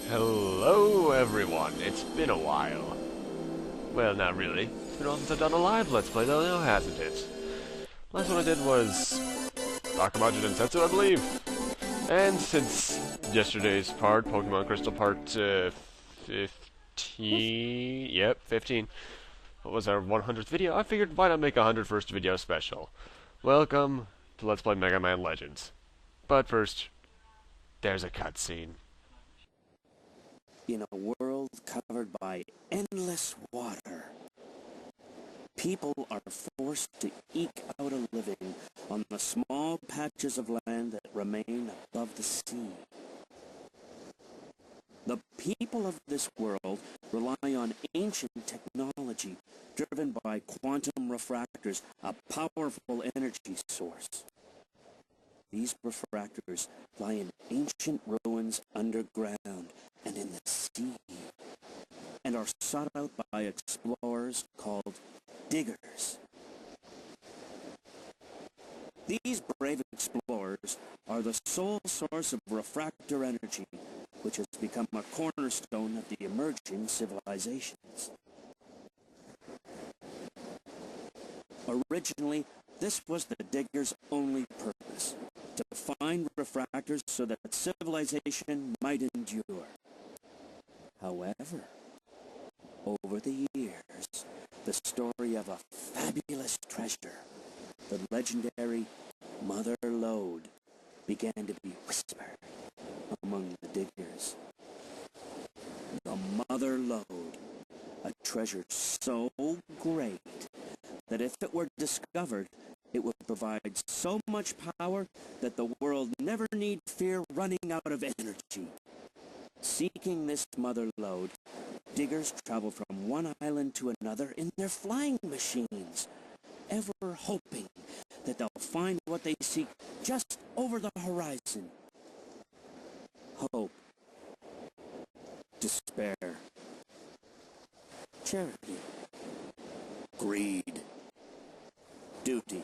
Hello everyone, it's been a while. Well, not really. It's been a while since I've done a live Let's Play though, now hasn't it? Last one I did was Takamajin and Setsu, I believe. And since yesterday's part, Pokemon Crystal Part 15... Yep, 15. What was our 100th video? I figured why not make a 101st video special. Welcome to Let's Play Mega Man Legends. But first, there's a cutscene. In a world covered by endless water, people are forced to eke out a living on the small patches of land that remain above the sea. The people of this world rely on ancient technology driven by quantum refractors, a powerful energy source. These refractors lie in ancient ruins underground and in the sea, and are sought out by explorers called diggers. These brave explorers are the sole source of refractor energy, which has become a cornerstone of the emerging civilizations. Originally, this was the diggers' only purpose, to find refractors so that civilization might endure. However, over the years, the story of a fabulous treasure, the legendary Mother Lode, began to be whispered among the diggers. The Mother Lode, a treasure so great that if it were discovered, it would provide so much power that the world never need fear running out of energy. Seeking this Mother Lode, diggers travel from one island to another in their flying machines, ever hoping that they'll find what they seek just over the horizon. Hope, despair, charity, greed, duty,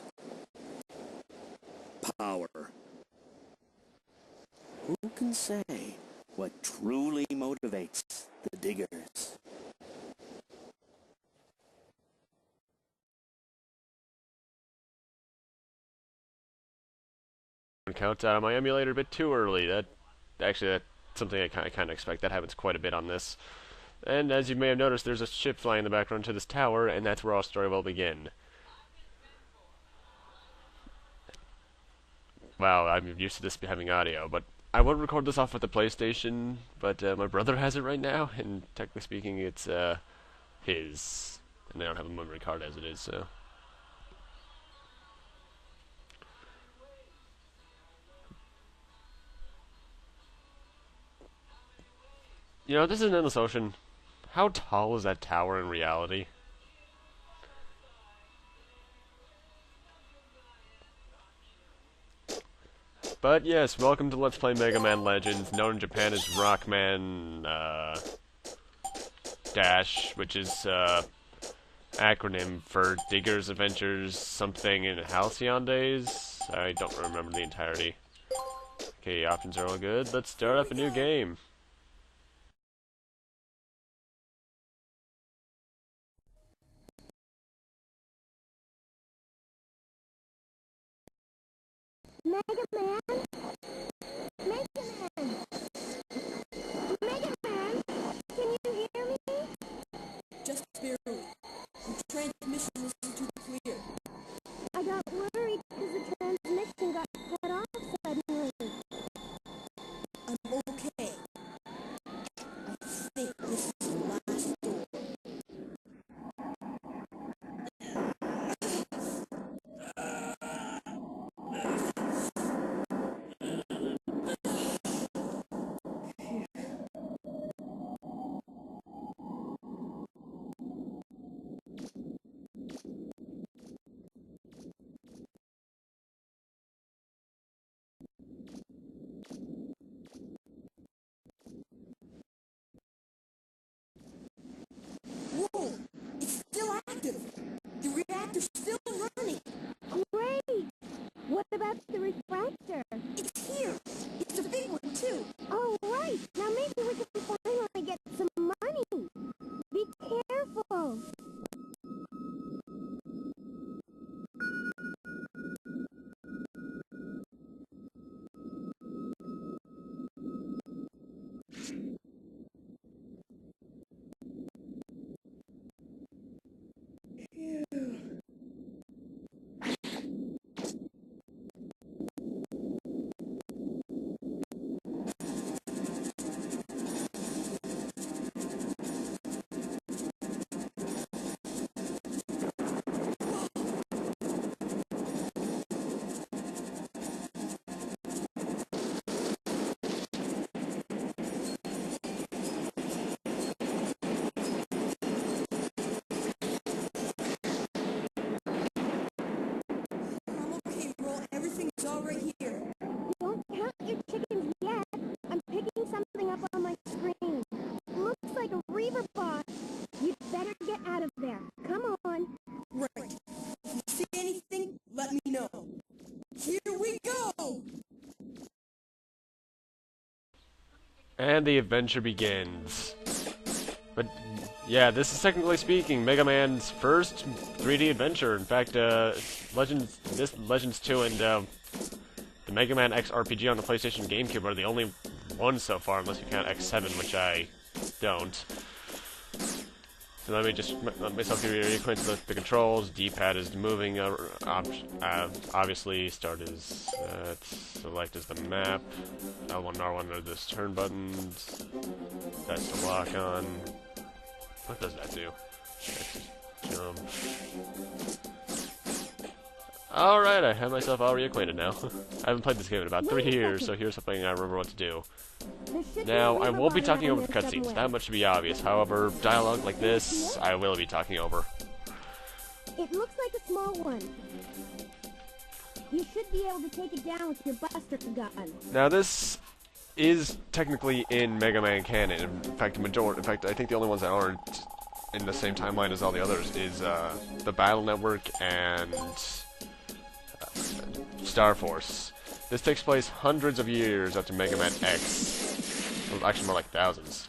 power. Who can say what truly motivates the diggers? Countdown on my emulator a bit too early. That's something I kind of expect. That happens quite a bit on this. And as you may have noticed, there's a ship flying in the background to this tower, and that's where our story will begin. Wow, I'm used to this having audio, but I would record this off with the PlayStation, but my brother has it right now, and technically speaking, it's his, and I don't have a memory card as it is, so. You know, this is an endless ocean. How tall is that tower in reality? But yes, welcome to Let's Play Mega Man Legends, known in Japan as Rockman, Dash, which is, acronym for Digger's Adventures something in Halcyon Days. I don't remember the entirety. Okay, options are all good. Let's start up a new game. Megaman? Megaman! Megaman! Can you hear me? Just barely. The transmission isn't too clear. I got worried because the transmission got cut off suddenly. I'm okay. I think this is the last door. And the adventure begins. But yeah, this is technically speaking Mega Man's first 3D adventure. In fact, Legends 2 and the Mega Man X RPG on the PlayStation GameCube are the only ones so far, unless you count X7, which I don't. So let me just let myself get reacquainted with the controls. D-pad is moving. Obviously, start is select is the map. L1 and R1 are the turn buttons. That's the lock on. What does that do? Jump. Alright, I have myself all reacquainted now. I haven't played this game in about 3 years, so here's something I remember what to do. Now, I won't be talking over the cutscenes, that much should be obvious. However, dialogue like this, I will be talking over. It looks like a small one. You should be able to take it down with your Buster gun. Now, this is technically in Mega Man canon. In fact, I think the only ones that aren't in the same timeline as all the others is the Battle Network and Star Force. This takes place hundreds of years after Mega Man X, well, actually more like thousands,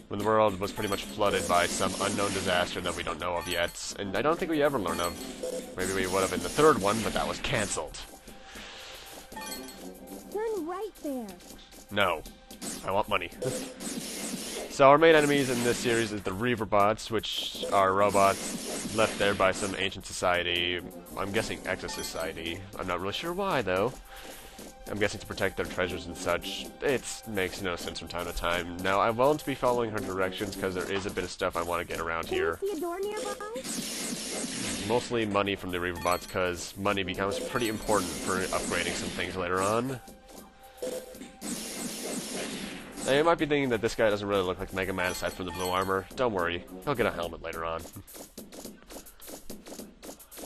when the world was pretty much flooded by some unknown disaster that we don't know of yet, and I don't think we ever learn of. Maybe we would have in the third one, but that was cancelled. Turn right there. No, I want money. So our main enemies in this series is the Reaverbots, which are robots left there by some ancient society. I'm guessing Exo Society. I'm not really sure why, though. I'm guessing to protect their treasures and such. It makes no sense from time to time. Now, I won't be following her directions because there is a bit of stuff I want to get around here. See a door nearby? Mostly money from the Reaverbots, because money becomes pretty important for upgrading some things later on. Now, you might be thinking that this guy doesn't really look like Mega Man aside from the blue armor. Don't worry, he'll get a helmet later on.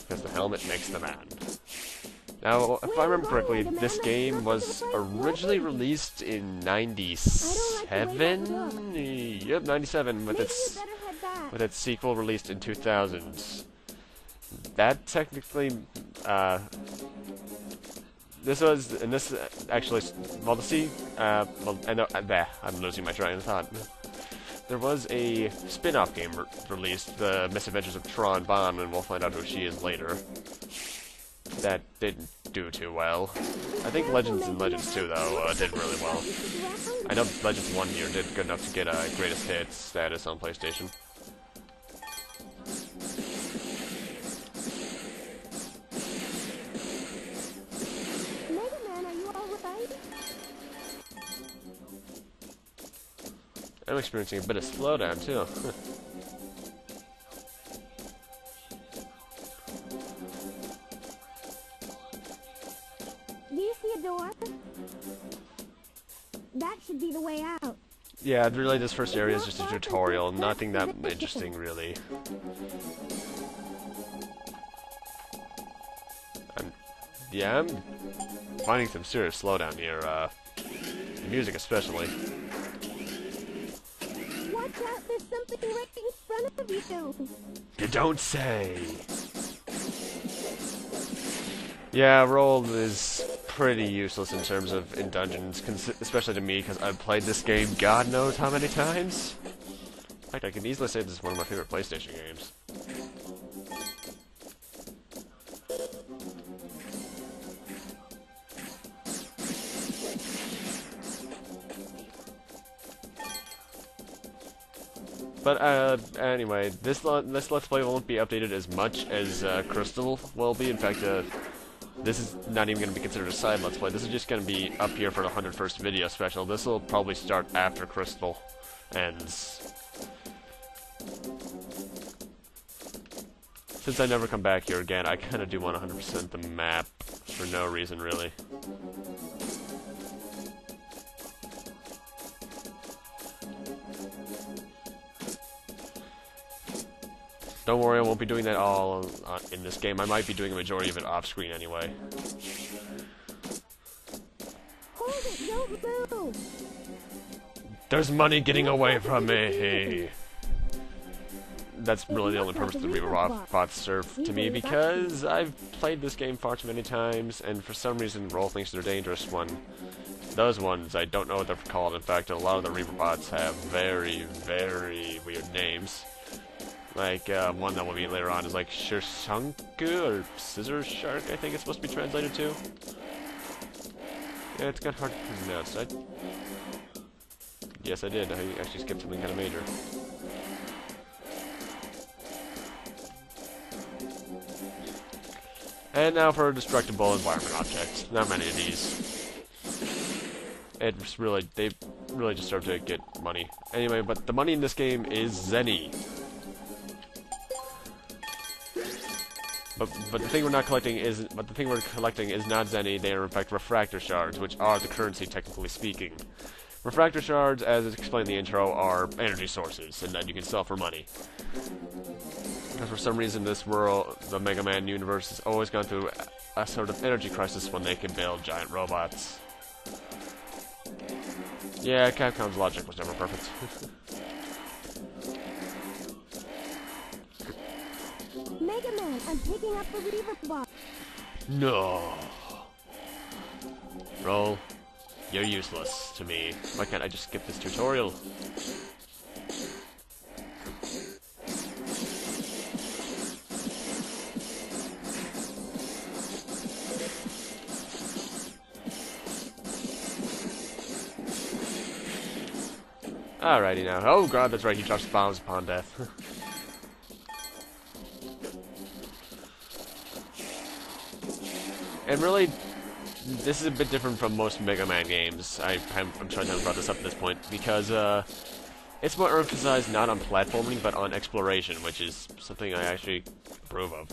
Because the helmet makes the man. Now, if I remember correctly, this game was originally released in 97? Yep, 97, with its sequel released in 2000. That technically, this actually, well, I'm losing my train of thought. There was a spin-off game released, The Misadventures of Tron Bonne, and we'll find out who she is later. That didn't do too well. I think Legends and Legends 2, though, did really well. I know Legends 1 year did good enough to get a greatest hits status on PlayStation. Megaman, are you alright? I'm experiencing a bit of slowdown, too. Do you see a door? That should be the way out. Yeah, really, this first area is just a tutorial. Nothing that interesting, really. Yeah, I'm finding some serious slowdown here. The music especially. Watch out, there's something right in front of you. You don't say. Yeah, roll is pretty useless in terms of in dungeons, especially to me, because I've played this game God knows how many times. In fact, I can easily say this is one of my favorite PlayStation games. But anyway, this Let's Play won't be updated as much as Crystal will be. In fact, this is not even going to be considered a side Let's Play. This is just going to be up here for the 101st video special. This will probably start after Crystal ends. Since I never come back here again, I kind of do want 100% the map for no reason, really. Don't worry, I won't be doing that all in this game. I might be doing a majority of it off-screen anyway. Hold it, don't move. There's money getting away from me! That's really the only purpose the Reaverbots serve to me, because I've played this game far too many times, and for some reason roll thinks they're dangerous when those ones, I don't know what they're called. In fact, a lot of the Reaper bots have very, very weird names. Like, one that will be later on is like Shirsanku, or Scissor Shark, I think it's supposed to be translated to. Yeah, it's kind of hard to pronounce. Yes, I did. I actually skipped something kind of major. And now for a destructible environment object. Not many of these. It's really, they really just serve to get money. Anyway, but the money in this game is Zenny. But the thing we're not collecting is, not Zenny. They are in fact refractor shards, which are the currency technically speaking. Refractor shards, as explained in the intro, are energy sources, and that you can sell for money. Because for some reason this world, the Mega Man universe, has always gone through a sort of energy crisis when they can build giant robots. Yeah, Capcom's logic was never perfect. Megaman, I'm picking up the Reaver box. No. Roll. You're useless to me. Why can't I just skip this tutorial? Alrighty now. Oh god, that's right, he drops bombs upon death. And really, this is a bit different from most Mega Man games. I'm trying to brought this up at this point, because it's more emphasized not on platforming, but on exploration, which is something I actually approve of.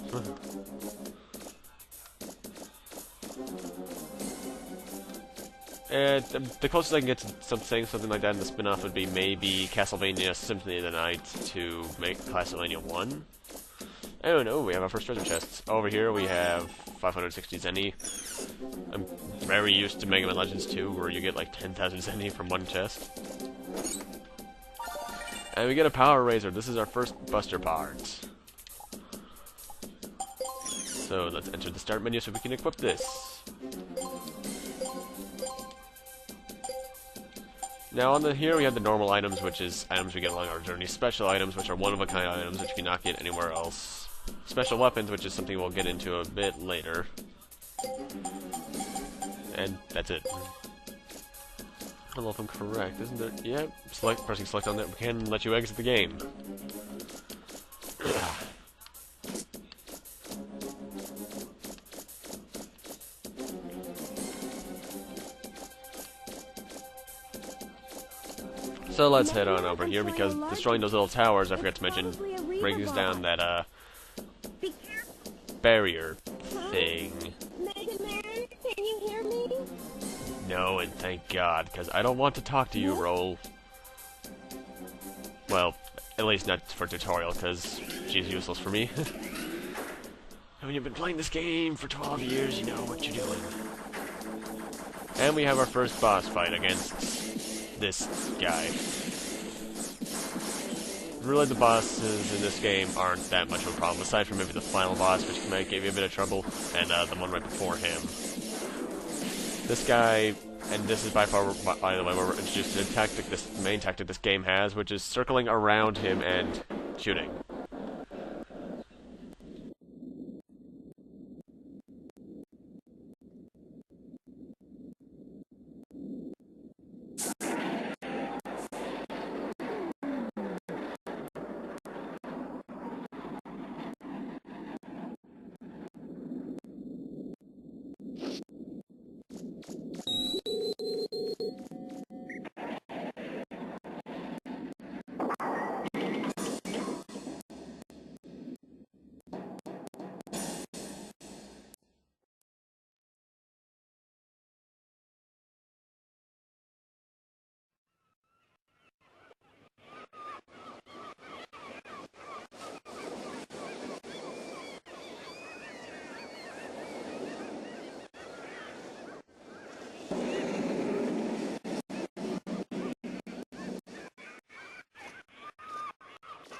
The closest I can get to something like that in the spin-off would be maybe Castlevania Symphony of the Night to make Castlevania 1. I don't know, we have our first treasure chests. Over here we have 560 Zenny. I'm very used to Mega Man Legends 2, where you get like 10,000 Zenny from one chest. And we get a Power Razor. This is our first Buster part. So let's enter the start menu so we can equip this. Now here we have the normal items, which is items we get along our journey. Special items, which are one-of-a-kind items, which you cannot get anywhere else. Special weapons, which is something we'll get into a bit later. And that's it. I don't know if I'm correct, isn't it? Yep. Pressing select on that can let you exit the game. So let's head on over here, because destroying those little towers, I forgot to mention, brings down that, barrier thing. Megaman, can you hear me? No, and thank God, because I don't want to talk to you, Roll. Well, at least not for tutorial, because she's useless for me. And when you've been playing this game for 12 years, you know what you're doing. And we have our first boss fight against this guy. Really, the bosses in this game aren't that much of a problem, aside from maybe the final boss, which might give you a bit of trouble, and the one right before him. This guy, and this is by far, by the way, we're introduced to the tactic, this main tactic this game has, which is circling around him and shooting.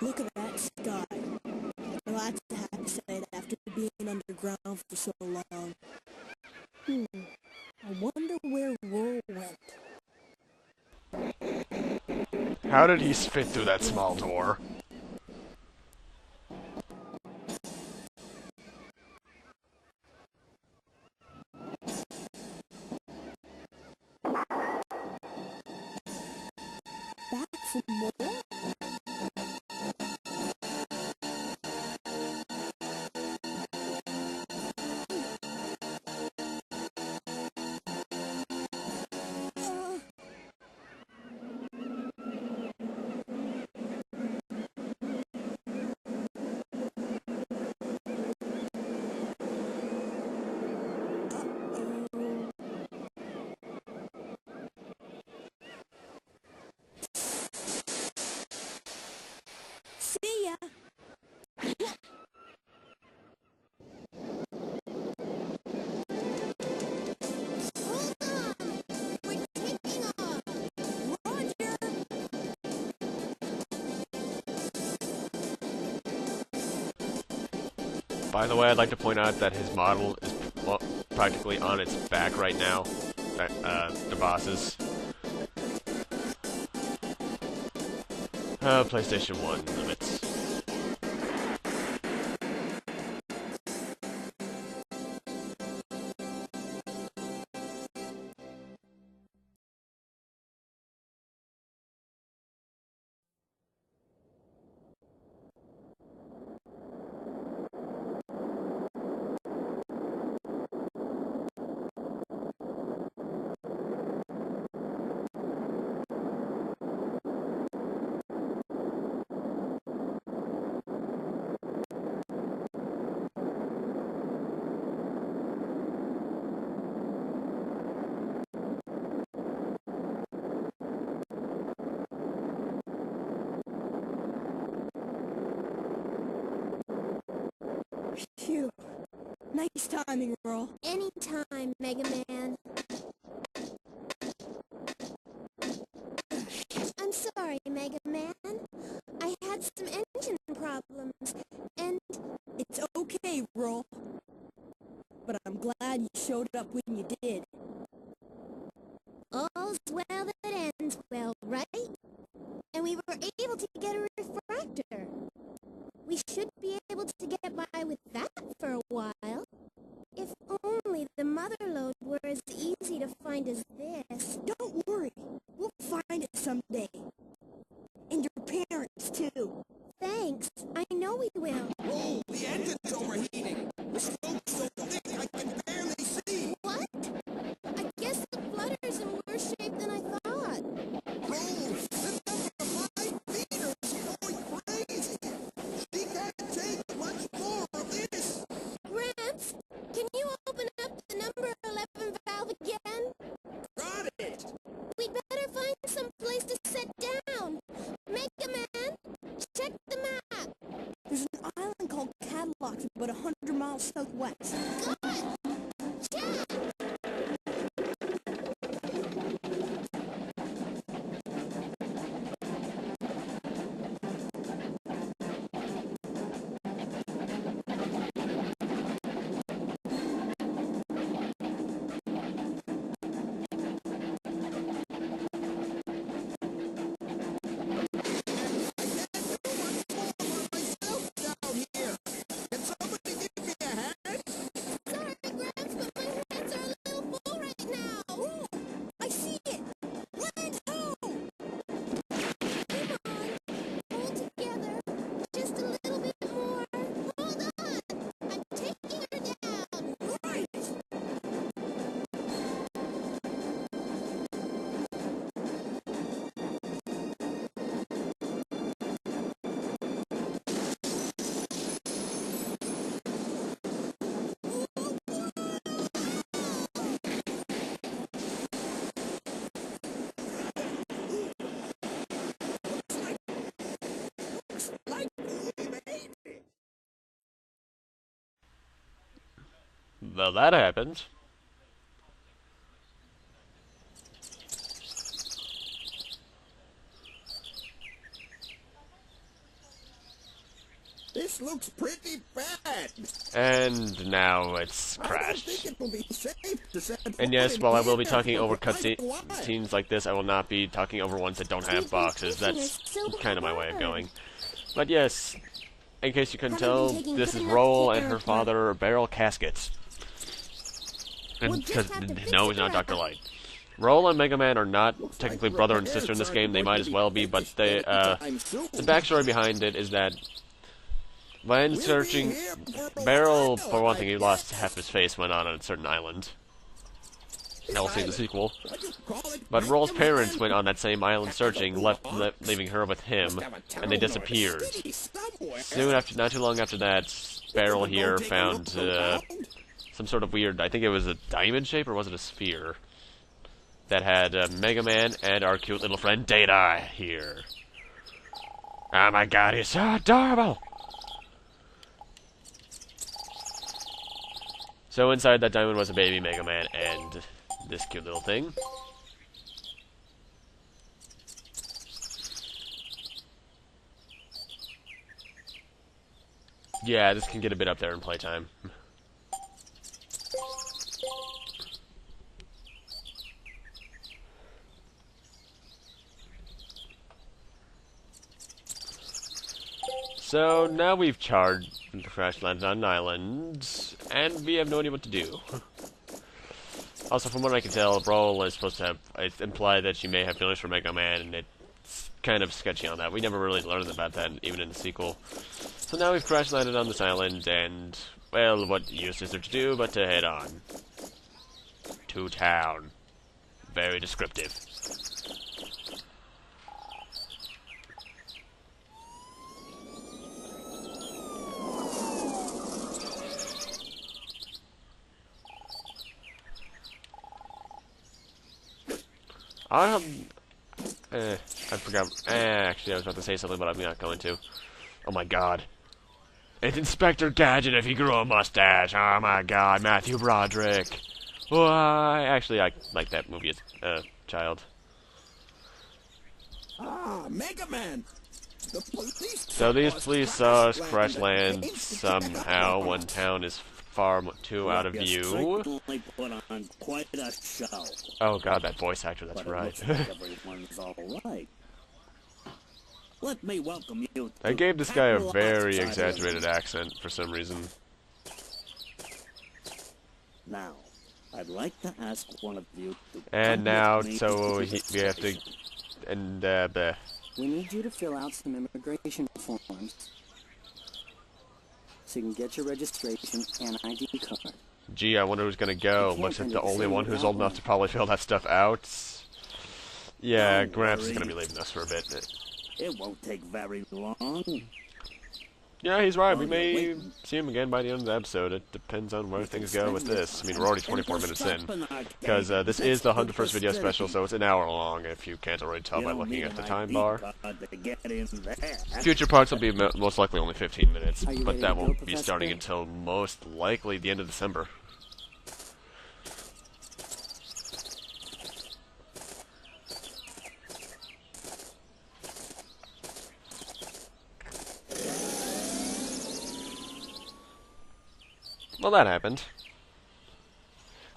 Look at that sky. Well, I'd have to say that after being underground for so long. I wonder where Roll went. How did he fit through that small door? Back for more? See ya. Hold on. We're taking off. Roger. By the way, I'd like to point out that his model is practically on its back right now. The boss's. PlayStation 1 limits. Phew. Nice timing, Earl. Anytime, Megaman. I'm sorry, Megaman. I had some engine problems, and It's okay, Earl. But I'm glad you showed up when you did. all's well that ends well, right? And we were able to get a refractor. We should be able to get by with that for a while. If only the mother lode were as easy to find as this. Don't worry. We'll find it someday. And your parents, too. Thanks. I know we will. Oh, the engine's overheating. The smoke's so thick I can barely see. What? I guess the flutter's in worse shape than I thought. Oh, this number 5 feet is going crazy. She can't take much more of this. Gramps, can you open up the number 11 valve again? Got it. We'd better find some place to sit down. Megaman, check the map. There's an island called Cadillac about 100 miles southwest. Good. Check. Myself down here. Can somebody give me a hand? Sorry, Gramps, but my hands are a little full right now. Oh, I see it. Land ho! Come on. Hold together. Just a little bit more. Hold on. I'm taking her down. Right. Like we made it. Well, that happened. This looks pretty bad. And now it's I don't crashed. think it will be safe to set And foot yes, in while I will be here talking for over quite a while. cutscenes like this, I will not be talking over ones that don't have boxes. That's kind of my way of going. But yes, in case you couldn't tell, this is Roll and her father are Barrel Caskets. And because no, he's not Dr. Light. Roll and Megaman are not technically brother and sister in this game. They might as well be, but they the backstory behind it is that when searching, Barrel, for one thing, he lost half his face when on a certain island. Now we'll see in the sequel. But Roll's parents went on that same island searching, leaving her with him, and they disappeared. Soon after, not too long after that, Barrel here found some sort of weird, I think it was a diamond shape, or was it a sphere? That had Mega Man and our cute little friend Data here. Oh my god, he's so adorable! So inside that diamond was a baby Mega Man and this cute little thing. Yeah, this can get a bit up there in playtime. So now we've charged the crash landed on an island, and we have no idea what to do. Also, from what I can tell, Roll is supposed to have it's implied that she may have feelings for Mega Man, and it's kind of sketchy on that. We never really learned about that, even in the sequel. So now we've crash landed on this island, and well, what use is there to do but to head on to town? Very descriptive. I forgot. Actually, I was about to say something, but I'm not going to. Oh my god. It's Inspector Gadget if he grew a mustache. Oh my god, Matthew Broderick. Why? Actually, I like that movie as a child. Ah, Mega Man. The police. So these police saw us crash land somehow when town is far too out of view. Certainly put on quite a show. Oh god, that voice actor, that's But it right. looks like everyone's all right. Let me welcome you. I to gave this guy a Apple very Outside exaggerated accent for some reason. Now, I'd like to ask one of you to And come now, with me so to the we have to, station. and bleh. We need you to fill out some immigration forms so you can get your registration and ID card. Gee, I wonder who's gonna go. Looks like the only one who's old enough to probably fill that stuff out. Yeah, Don't Gramps is worry. gonna be leaving us for a bit. It won't take very long. Yeah, he's right. We While you're may waiting. see him again by the end of the episode. It depends on where things go with this. I mean, we're already 24 minutes in. Because this is the 101st video special, so it's an hour long, if you can't already tell by looking at the time bar. Future parts will be most likely only 15 minutes, Are you but ready that to go, won't be Professor? starting until most likely the end of December. Well, that happened.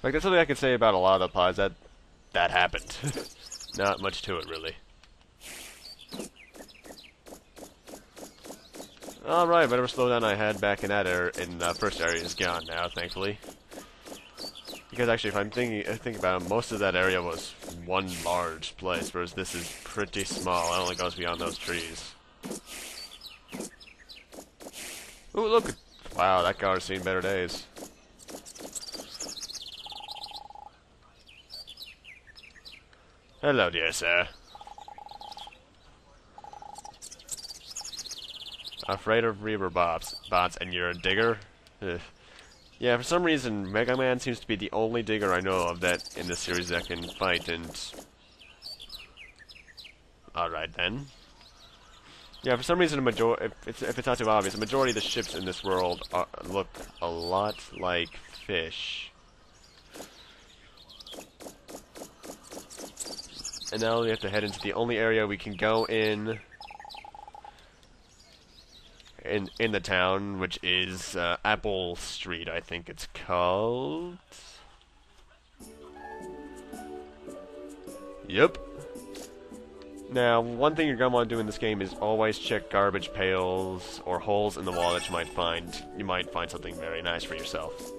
Like, that's something I could say about a lot of the plots. That happened. Not much to it, really. Alright, whatever slowdown I had back in that in the first area is gone now, thankfully. Because actually, if I'm think about it, most of that area was one large place, whereas this is pretty small. It only goes beyond those trees. Ooh, look! Wow, that car's seen better days. Hello, dear sir. Afraid of Reaver bots, and you're a digger? Ugh. Yeah, for some reason, Mega Man seems to be the only digger I know of that in this series that can fight, and... Alright, then. Yeah, for some reason, if it's not too obvious, the majority of the ships in this world look a lot like fish. And now we have to head into the only area we can go in. in the town, which is Apple Street, I think it's called. Yep. Now, one thing you're gonna want to do in this game is always check garbage pails or holes in the wall that you might find. You might find something very nice for yourself.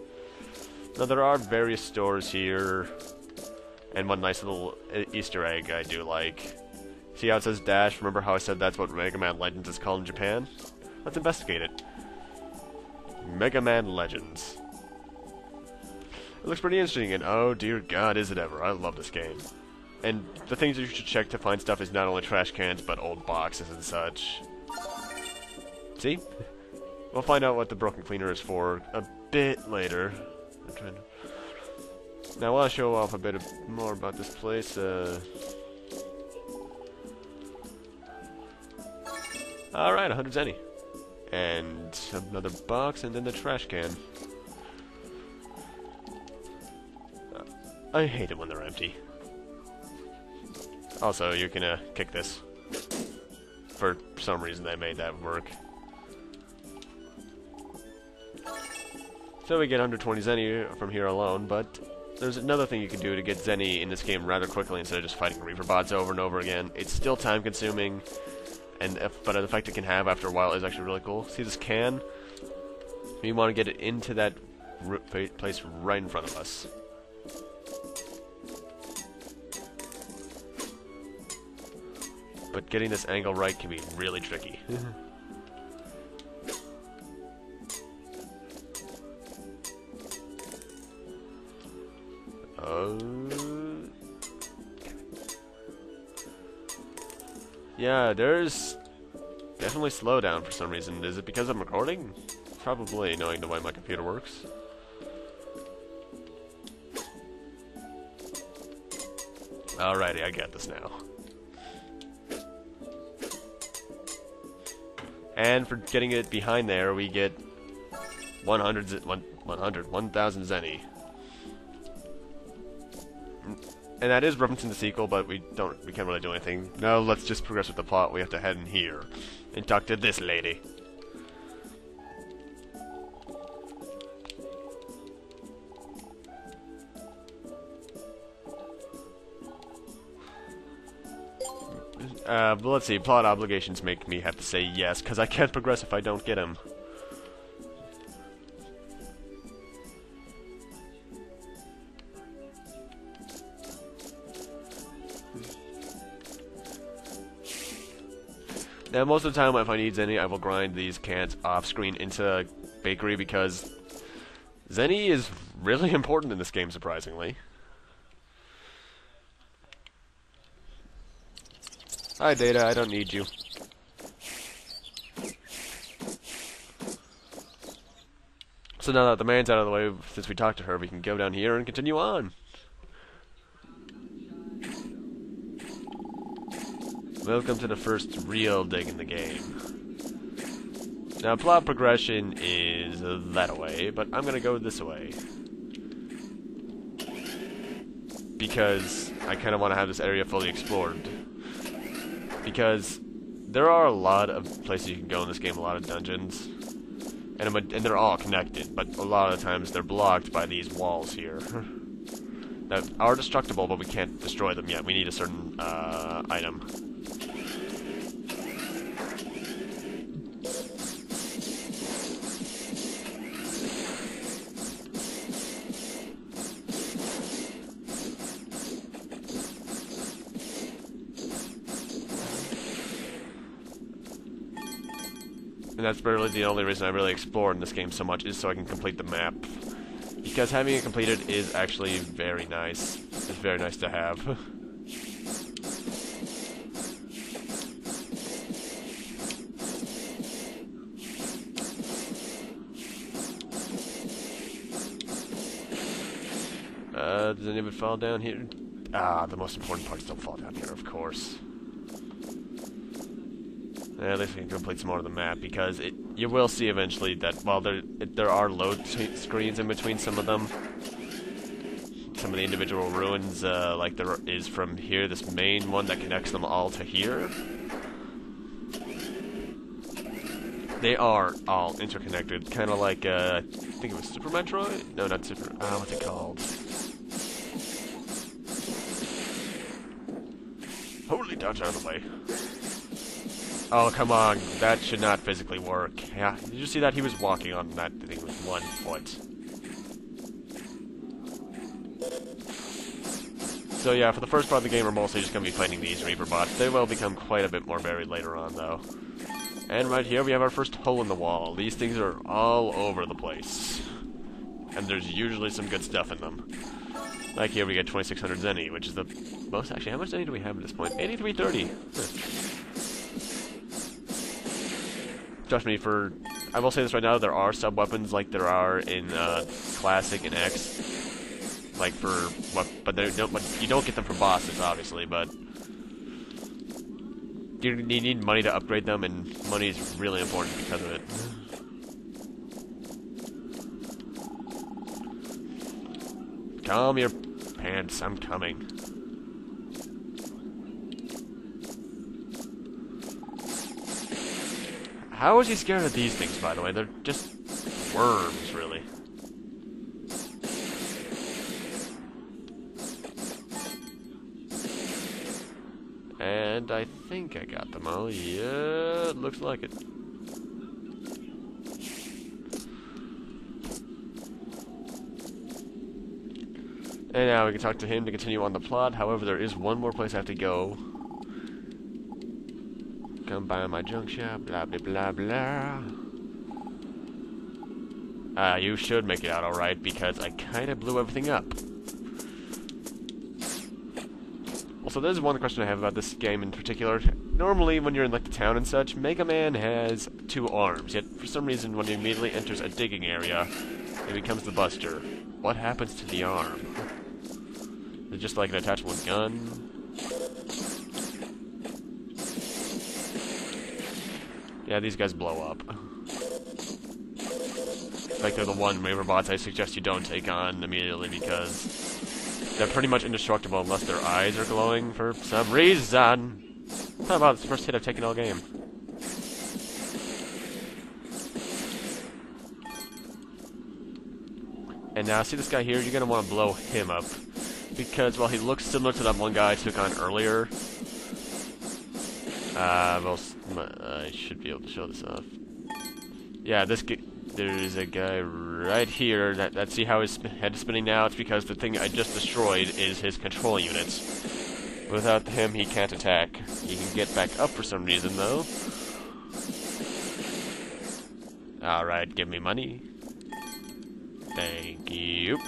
Now, there are various stores here, and one nice little Easter egg I do like. See how it says Dash? Remember how I said that's what Megaman Legends is called in Japan? Let's investigate it. Megaman Legends. It looks pretty interesting, and oh dear God, is it ever. I love this game. And the things you should check to find stuff is not only trash cans, but old boxes and such. See? We'll find out what the broken cleaner is for a bit later. Now, I want to show off a bit more about this place. Alright, 100 zenny. And another box, and then the trash can. I hate it when they're empty. Also, you can kick this. For some reason they made that work. So we get 120 zenny from here alone, but there's another thing you can do to get zenny in this game rather quickly instead of just fighting Reaper bots over and over again. It's still time consuming, but the effect it can have after a while is actually really cool. See this can? We want to get it into that place right in front of us. But getting this angle right can be really tricky. Yeah, there's definitely slowdown for some reason. Is it because I'm recording? Probably, knowing the way my computer works. Alrighty, I get this now. And for getting it behind there, we get 1,000 zenny. And that is referencing the sequel, but we can't really do anything. No, let's just progress with the plot. We have to head in here and talk to this lady. But let's see, plot obligations make me have to say yes, because I can't progress if I don't get him. Now, most of the time, if I need zenny, I will grind these cans off-screen into bakery, because zenny is really important in this game, surprisingly. Hi, Data, I don't need you. So now that the man's out of the way, since we talked to her, we can go down here and continue on. Welcome to the first real dig in the game. Now, plot progression is that way, but I'm gonna go this way. Because I kind of want to have this area fully explored. Because there are a lot of places you can go in this game, a lot of dungeons, and they're all connected, but a lot of the times they're blocked by these walls here. That are destructible, but we can't destroy them yet. We need a certain item. And that's really the only reason I really explore in this game so much, is so I can complete the map. Because having it completed is actually very nice. It's very nice to have. Does any of it fall down here? Ah, the most important parts don't fall down here, of course. At least we can complete some more of the map, because you will see eventually that while there are load screens in between some of them, some of the individual ruins, like there is from here, this main one that connects them all to here. They are all interconnected, kind of like, I think it was Super Metroid? No, not Super, what's it called? Holy dodge out of the way. Oh, come on, that should not physically work. Yeah, did you see that? He was walking on that thing with 1 foot. So yeah, for the first part of the game, we're mostly just going to be fighting these Reaper bots. They will become quite a bit more varied later on, though. And right here, we have our first hole in the wall. These things are all over the place. And there's usually some good stuff in them. Like here, we get 2600 Zenny, which is the most... Actually, how much Zenny do we have at this point? 8330. Trust me, I will say this right now, there are sub-weapons like there are in Classic and X. Like for what, but you don't get them from bosses, obviously. But you need money to upgrade them, and money is really important because of it. Calm your pants, I'm coming. How is he scared of these things, by the way? They're just worms, really. And I think I got them all. Yeah, it looks like it. And now we can talk to him to continue on the plot. However, there is one more place I have to go. Come by my junk shop, blah blah blah blah. You should make it out alright, because I kinda blew everything up. Also, there's one question I have about this game in particular. Normally, when you're in like the town and such, Megaman has 2 arms, yet for some reason when he immediately enters a digging area, it becomes the Buster. What happens to the arm? Is it just like an attachable gun? Yeah, these guys blow up. Like they're the one Reaper bots I suggest you don't take on immediately because they're pretty much indestructible unless their eyes are glowing for some reason. How about it's the first hit I've taken all game? And now, see this guy here? You're gonna want to blow him up. Because while he looks similar to that one guy I took on earlier, I should be able to show this off. Yeah, there is a guy right here that see how his head is spinning now? It's because the thing I just destroyed is his control units. Without him, he can't attack. He can get back up for some reason, though. Alright, give me money. Thank you.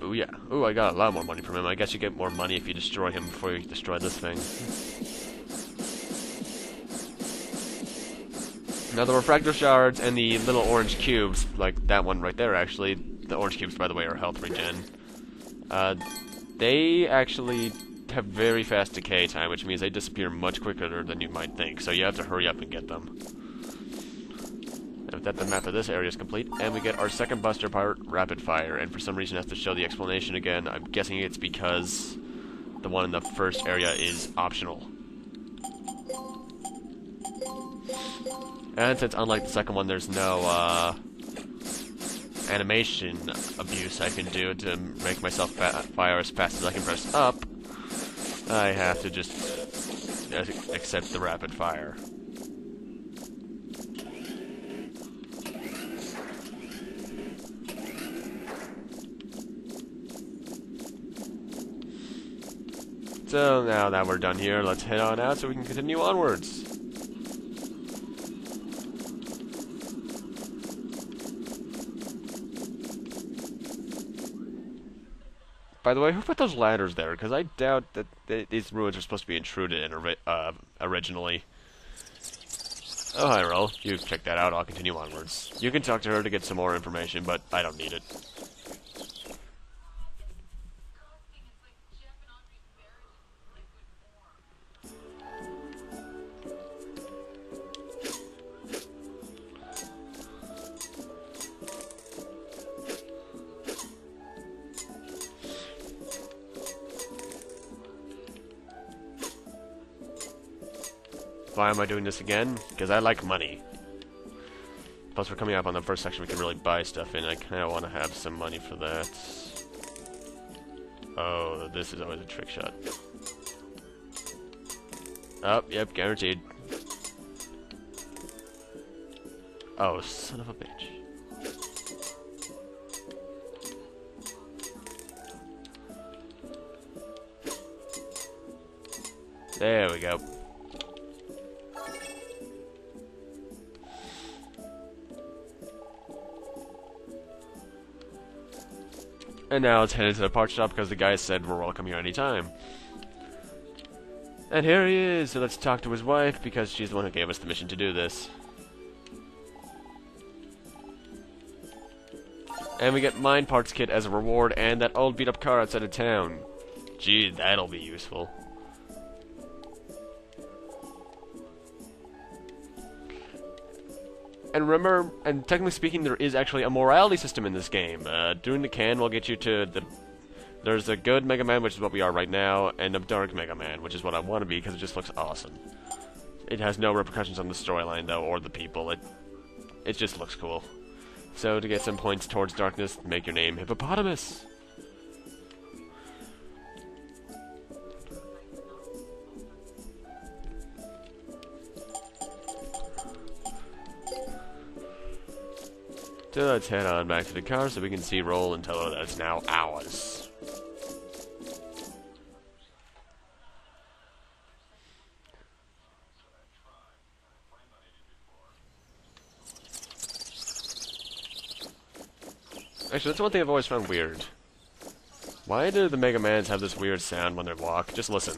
Ooh, yeah. Ooh, I got a lot more money from him. I guess you get more money if you destroy him before you destroy this thing. Now, the refractor shards and the little orange cubes, like that one right there, actually, the orange cubes, by the way, are health regen. They actually have very fast decay time, which means they disappear much quicker than you might think, so you have to hurry up and get them. And with that, the map of this area is complete, and we get our second buster part, Rapid Fire, and for some reason I have to show the explanation again. I'm guessing it's because the one in the first area is optional. And since, unlike the second one, there's no, animation abuse I can do to make myself fire as fast as I can press up, I have to just accept the rapid fire. So now that we're done here, let's head on out so we can continue onwards. By the way, who put those ladders there? Because I doubt that these ruins are supposed to be intruded in originally. Oh, hi, Roll. You check that out. I'll continue onwards. You can talk to her to get some more information, but I don't need it. Why am I doing this again? Because I like money. Plus, we're coming up on the first section we can really buy stuff in. I kind of want to have some money for that. Oh, this is always a trick shot. Oh, yep, guaranteed. Oh, son of a bitch. There we go. And now let's head into the parts shop because the guy said we're welcome here anytime. And here he is, so let's talk to his wife because she's the one who gave us the mission to do this. And we get Mine Parts Kit as a reward and that old beat up car outside of town. Gee, that'll be useful. And remember, and technically speaking, there is actually a morality system in this game. Doing the can will get you to the... There's a good Mega Man, which is what we are right now, and a dark Mega Man, which is what I want to be, because it just looks awesome. It has no repercussions on the storyline, though, or the people. It just looks cool. So, to get some points towards darkness, make your name Hippopotamus! So let's head on back to the car so we can see Roll and tell her that it's now ours. Actually, that's one thing I've always found weird. Why do the Mega Mans have this weird sound when they walk? Just listen.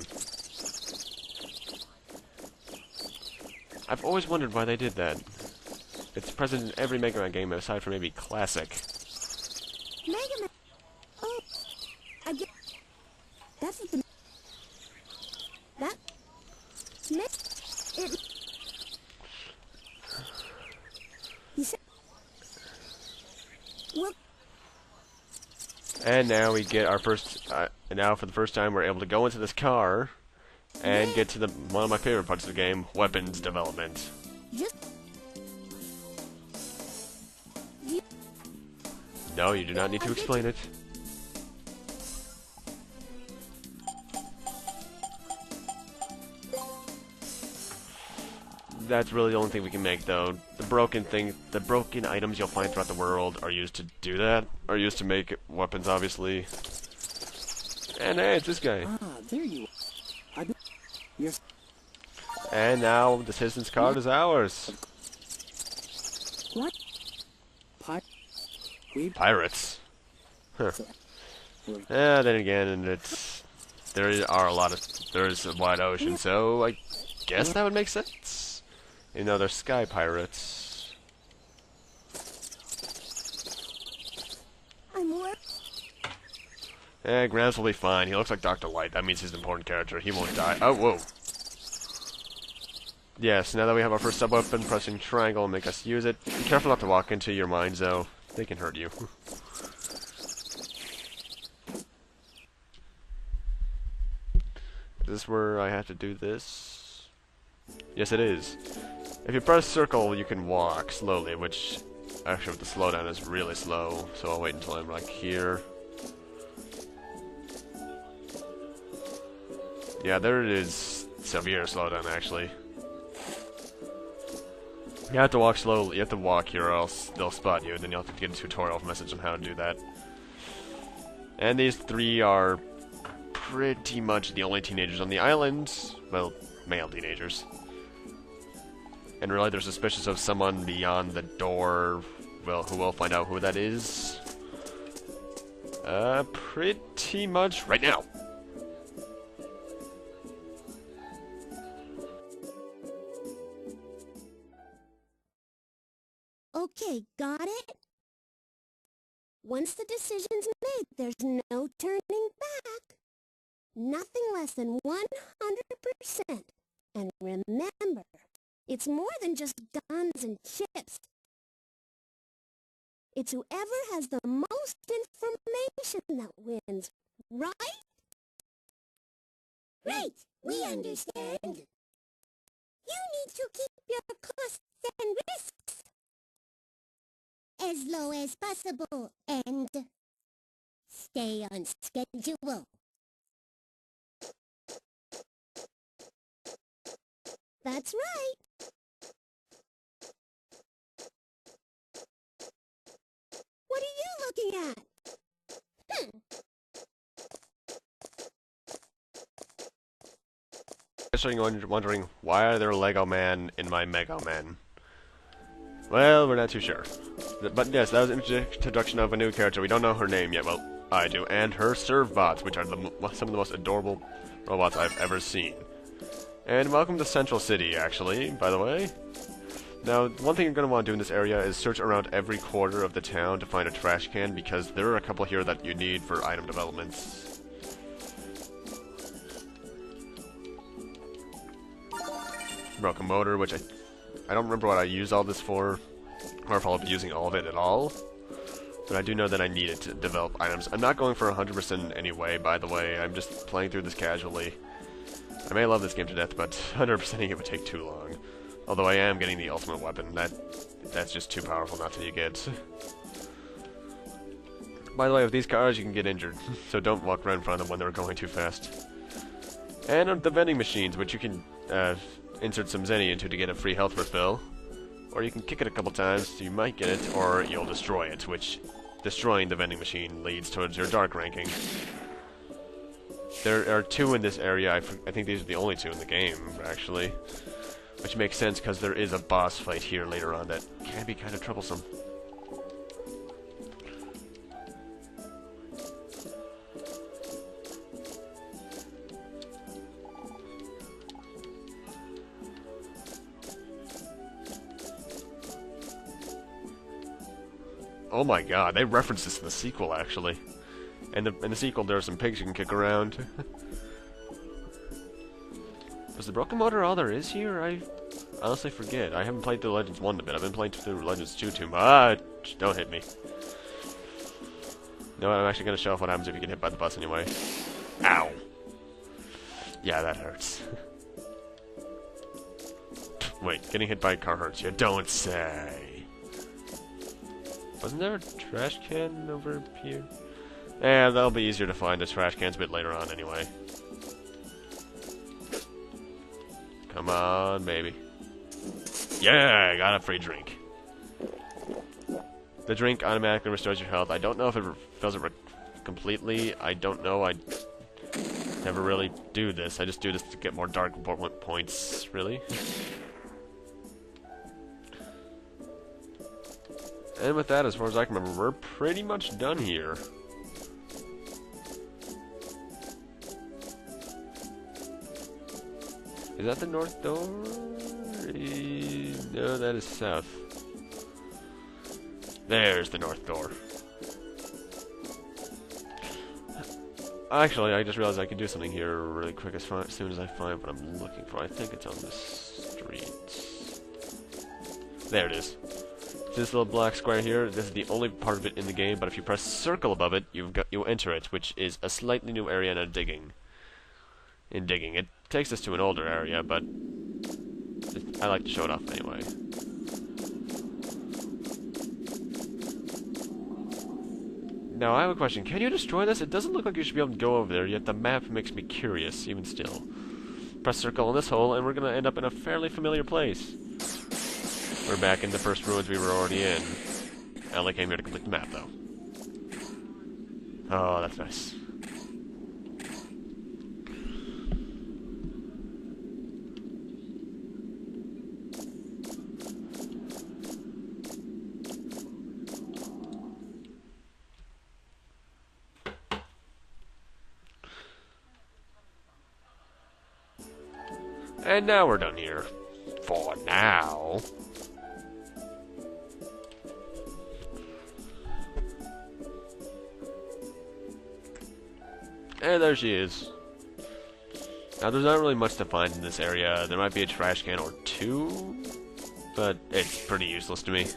I've always wondered why they did that. It's present in every Mega Man game aside from maybe Classic. Mega Man. Oh, I get. That's what the. That. It. You said. Well. And now we get our first. And now for the first time, we're able to go into this car and get to one of my favorite parts of the game: weapons development. Just. No, you do not need to explain it. That's really the only thing we can make, though. The broken items you'll find throughout the world are used to do that. Are used to make weapons, obviously. And hey, it's this guy. Ah, there you are. You're... And now the citizen's card is ours. What? Pirates. Huh. Yeah, then again, and there is a wide ocean, so I guess that would make sense. You know, they're sky pirates. Gramps will be fine. He looks like Dr. Light. That means he's an important character. He won't die. Oh, whoa. Yes, now that we have our first sub-weapon, pressing triangle will make us use it. Be careful not to walk into your mines, though. They can hurt you. Is this where I have to do this? Yes, it is. If you press circle, you can walk slowly, which actually with the slowdown is really slow, so I'll wait until I'm like here. Yeah, there it is. Severe slowdown, actually. You have to walk slowly. You have to walk here, or else they'll spot you, and then you'll have to get a tutorial message on how to do that. And these three are pretty much the only teenagers on the island. Well, male teenagers. And really, they're suspicious of someone beyond the door. Well, who will find out who that is. Pretty much right now. Okay, got it? Once the decision's made, there's no turning back. Nothing less than 100%. And remember, it's more than just guns and chips. It's whoever has the most information that wins, right? Right, we understand. You need to keep your costs and risks as low as possible and stay on schedule. That's right. What are you looking at? Starting wondering, why are there Lego Man in my Megaman? Well, we're not too sure. But yes, that was an introduction of a new character. We don't know her name yet. Well, I do. And her serve bots, which are some of the most adorable robots I've ever seen. And welcome to Central City, actually, by the way. Now, one thing you're going to want to do in this area is search around every quarter of the town to find a trash can, because there are a couple here that you need for item developments. Broken motor, which I don't remember what I use all this for, or if I'll be using all of it at all. But I do know that I need it to develop items. I'm not going for 100% anyway, by the way. I'm just playing through this casually. I may love this game to death, but 100%ing it would take too long. Although I am getting the ultimate weapon. That's just too powerful not to get. By the way, with these cars you can get injured, so don't walk right in front of them when they're going too fast. And the vending machines, which you can insert some zenny into to get a free health refill. Or you can kick it a couple times, so you might get it, or you'll destroy it, which destroying the vending machine leads towards your dark ranking. There are 2 in this area. I think these are the only 2 in the game, actually. Which makes sense, because there is a boss fight here later on that can be kind of troublesome. Oh my god, they reference this in the sequel, actually. In the sequel, there are some pigs you can kick around. Was the broken motor all there is here? I honestly forget. I haven't played through Legends 1 a bit. I've been playing through Legends 2 too much. Don't hit me. No, I'm actually going to show off what happens if you get hit by the bus anyway. Ow. Yeah, that hurts. Wait, getting hit by a car hurts. You don't say. Wasn't there a trash can over here? Eh, that'll be easier to find. The trash can's a bit later on anyway. Come on, baby. Yeah, I got a free drink. The drink automatically restores your health. I don't know if it fills it completely. I don't know. I never really do this. I just do this to get more dark points, really. And with that, as far as I can remember, we're pretty much done here. Is that the north door? No, that is south. There's the north door. Actually, I just realized I can do something here really quick as soon as I find what I'm looking for. I think it's on the streets. There it is. This little black square here, this is the only part of it in the game, but if you press circle above it, you enter it, which is a slightly new area in digging. It takes us to an older area, but I like to show it off anyway. Now, I have a question. Can you destroy this? It doesn't look like you should be able to go over there, yet the map makes me curious, even still. Press circle in this hole, and we're going to end up in a fairly familiar place. We're back in the first ruins we were already in. I only came here to complete the map, though. Oh, that's nice. And now we're done here. For now. And there she is. Now, there's not really much to find in this area. There might be a trash can or 2, but it's pretty useless to me.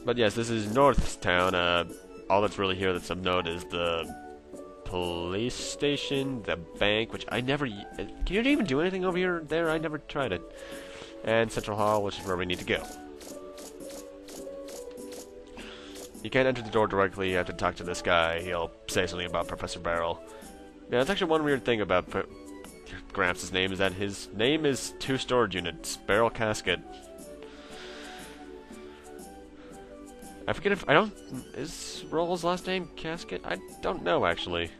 But yes, this is Northtown. All that's really here that's of note is the police station, the bank, which I never... Can you even do anything over here there? I never tried it. And Central Hall, which is where we need to go. You can't enter the door directly, you have to talk to this guy. He'll say something about Professor Barrel. Yeah, that's actually one weird thing about Gramps' name, is that his name is 2 storage units. Barrel Casket. I forget if... I don't... Is Roll's last name Casket? I don't know, actually.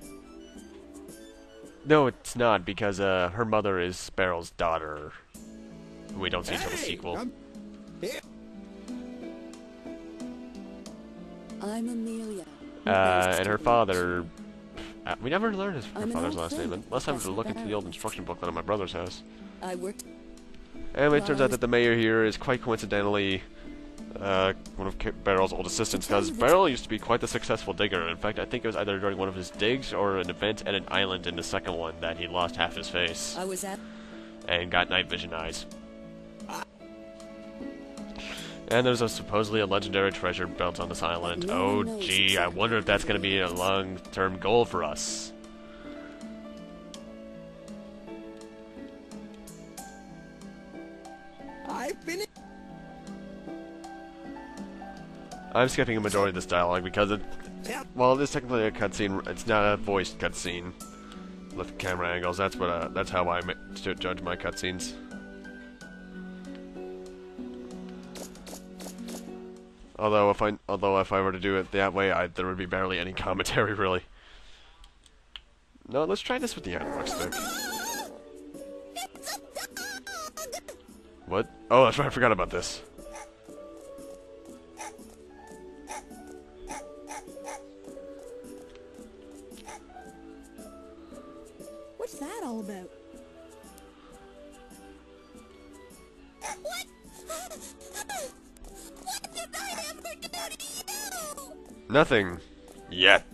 No, it's not, because her mother is Barrel's daughter. Who we don't see until the sequel. I'm Amelia. And her father... we never learned her father's last name, unless I were to look into the old instruction booklet at my brother's house. I worked. And it turns out that the mayor here is quite coincidentally one of Barrel's old assistants, because Barrel used to be quite the successful digger. In fact, I think it was either during one of his digs or an event at an island in the second one that he lost half his face. I was at. And got night vision eyes. And there's supposedly a legendary treasure built on this island. Oh gee, I wonder if that's going to be a long-term goal for us. I'm skipping a majority of this dialogue because well, it is technically a cutscene. It's not a voiced cutscene. Look at camera angles. That's how I judge my cutscenes. Although if I were to do it that way, there would be barely any commentary, really. No, let's try this with the analog stick. What? Oh, that's right, I forgot about this. What's that all about? What? What did I ever do to you? Nothing. Yet.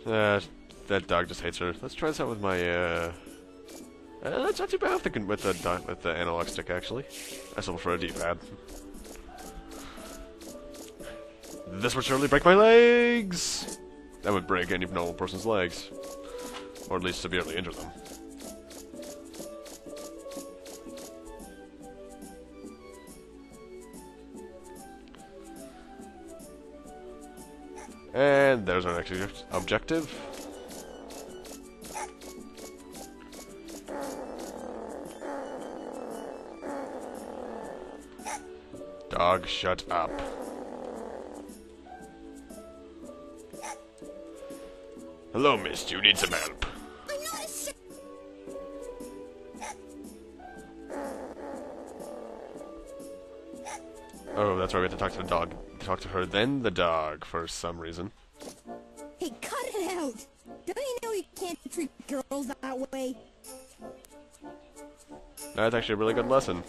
That dog just hates her. Let's try this out with my, that's not too bad with the analog stick, actually. I still prefer a D-pad. This would surely break my legs! That would break any normal person's legs. Or at least severely injure them. And there's our next objective. Dog, shut up. Hello, miss. Do you need some help? I'm not a sir. Oh, that's right. We have to talk to the dog. Talk to her, then the dog, for some reason. Hey, cut it out! Don't you know you can't treat girls that way? That's actually a really good lesson.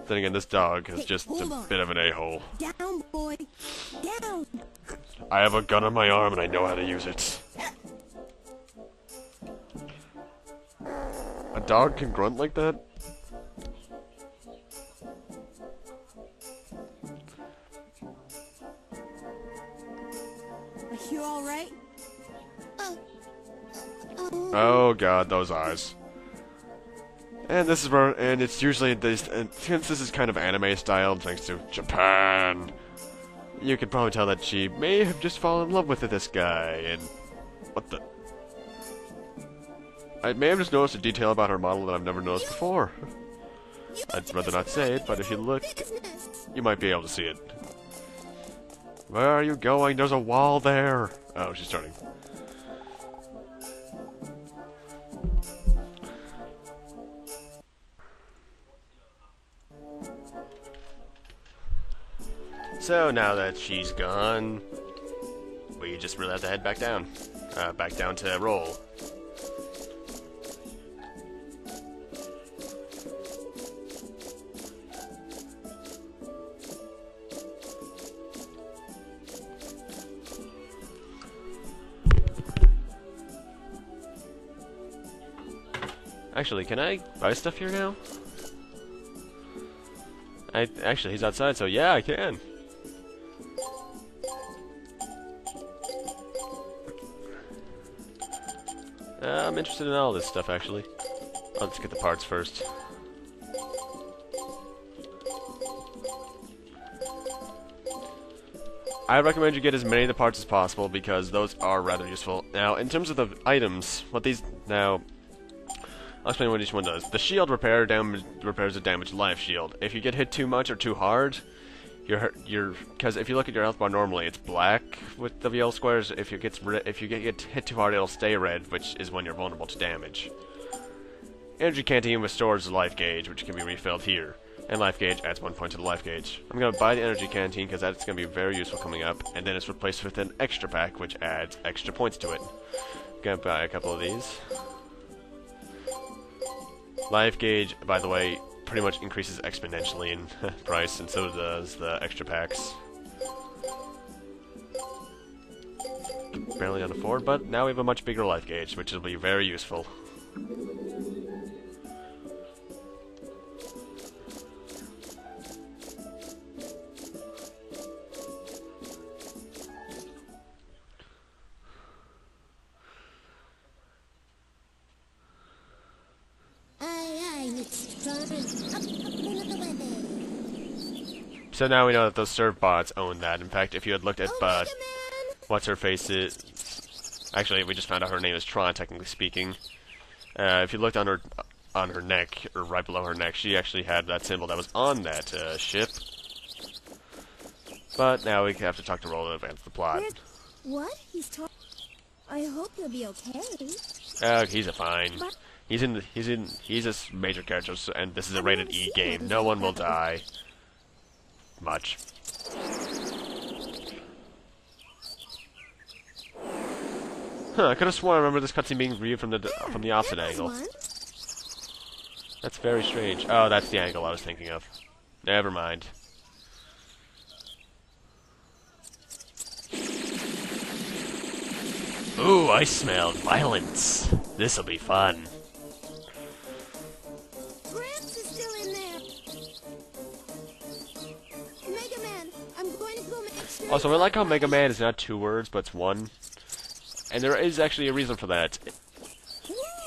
Then again, this dog is just a bit of an a-hole. Down, boy! Down! I have a gun on my arm and I know how to use it. A dog can grunt like that? Are you alright? Oh god, those eyes. And this is where, and it's usually this, and since this is kind of anime style, thanks to Japan, you could probably tell that she may have just fallen in love with this guy, and what the? I may have just noticed a detail about her model that I've never noticed before. I'd rather not say it, but if you look, you might be able to see it. Where are you going? There's a wall there! Oh, she's turning. So now that she's gone, we just really have to head back down. Back down to Roll. Actually, can I buy stuff here now? Actually, he's outside, so yeah, I can. I'm interested in all this stuff, actually. I'll just get the parts first. I recommend you get as many of the parts as possible because those are rather useful. Now, in terms of the items, what these... Now, I'll explain what each one does. The shield repairs a damaged life shield. If you get hit too much or too hard, because if you look at your health bar normally, it's black with the yellow squares. If you get hit too hard, it'll stay red, which is when you're vulnerable to damage. Energy Canteen restores the life gauge, which can be refilled here. And life gauge adds 1 point to the life gauge. I'm going to buy the energy canteen because that's going to be very useful coming up, and then it's replaced with an extra pack which adds extra points to it. I'm going to buy a couple of these. Life gauge, by the way, pretty much increases exponentially in price, and so does the extra packs. Barely on afford, but now we have a much bigger life gauge, which will be very useful. So now we know that those serve bots own that. In fact, if you had looked at what's her face is, actually we just found out her name is Tron, technically speaking. If you looked on her neck, or right below her neck, she actually had that symbol that was on that ship. But now we have to talk to Roll to advance the plot. What? He's talking. I hope he'll be okay. He's a fine. He's a major character, and this is a rated E game. No one will die. Much. Huh, I could have sworn I remember this cutscene being viewed from the opposite angle. That's very strange. Oh, that's the angle I was thinking of. Never mind. Ooh, I smell violence. This'll be fun. Gramps is still in there. Megaman, I'm going to go make sure. Also, I like how Mega Man is not 2 words, but it's 1. And there is actually a reason for that.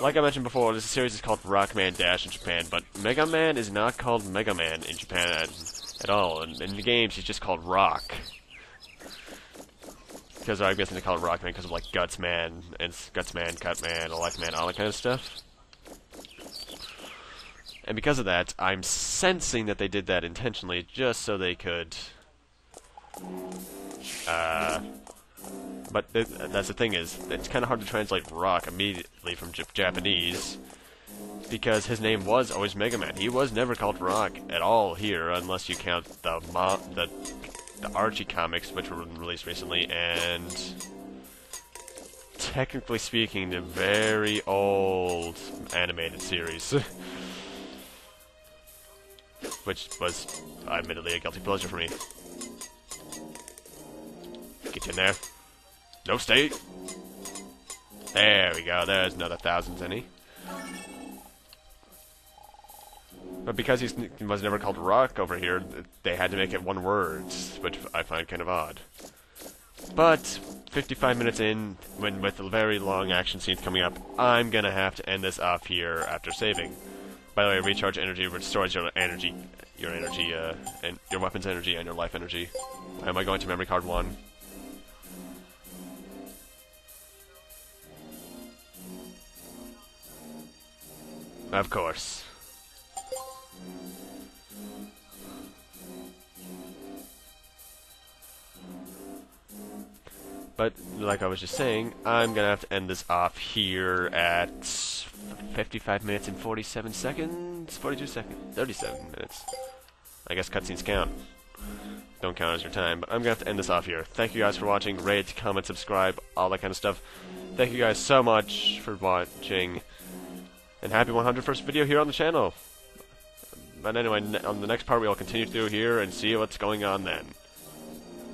Like I mentioned before, this series is called Rockman Dash in Japan, but Mega Man is not called Mega Man in Japan at all. In the games, he's just called Rock. Because I'm guessing they call it Rockman because of like Gutsman, and Gutsman, Cutman, Electman, all that kind of stuff. And because of that, I'm sensing that they did that intentionally just so they could... But that's the thing is, it's kind of hard to translate Rock immediately from Japanese, because his name was always Mega Man. He was never called Rock at all here, unless you count the Archie comics, which were released recently, and technically speaking, the very old animated series, which was admittedly a guilty pleasure for me. Get in there. No, stay. There we go. There's another 1,000 zenny. But because he was never called Rock over here, they had to make it 1 word, which I find kind of odd. But 55 minutes in, with the very long action scenes coming up, I'm gonna have to end this off here after saving. By the way, recharge energy restores your energy, and your weapon's energy and your life energy. Am I going to memory card 1? Of course. But, like I was just saying, I'm gonna have to end this off here at 55 minutes and 47 seconds? 42 seconds? 37 minutes. I guess cutscenes count. Don't count as your time, but I'm gonna have to end this off here. Thank you guys for watching. Rate, comment, subscribe, all that kind of stuff. Thank you guys so much for watching. And happy 101st video here on the channel. But anyway, on the next part we'll continue through here and see what's going on then.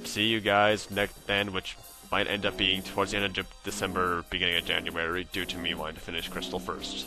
See you guys then, which might end up being towards the end of December, beginning of January, due to me wanting to finish Crystal first.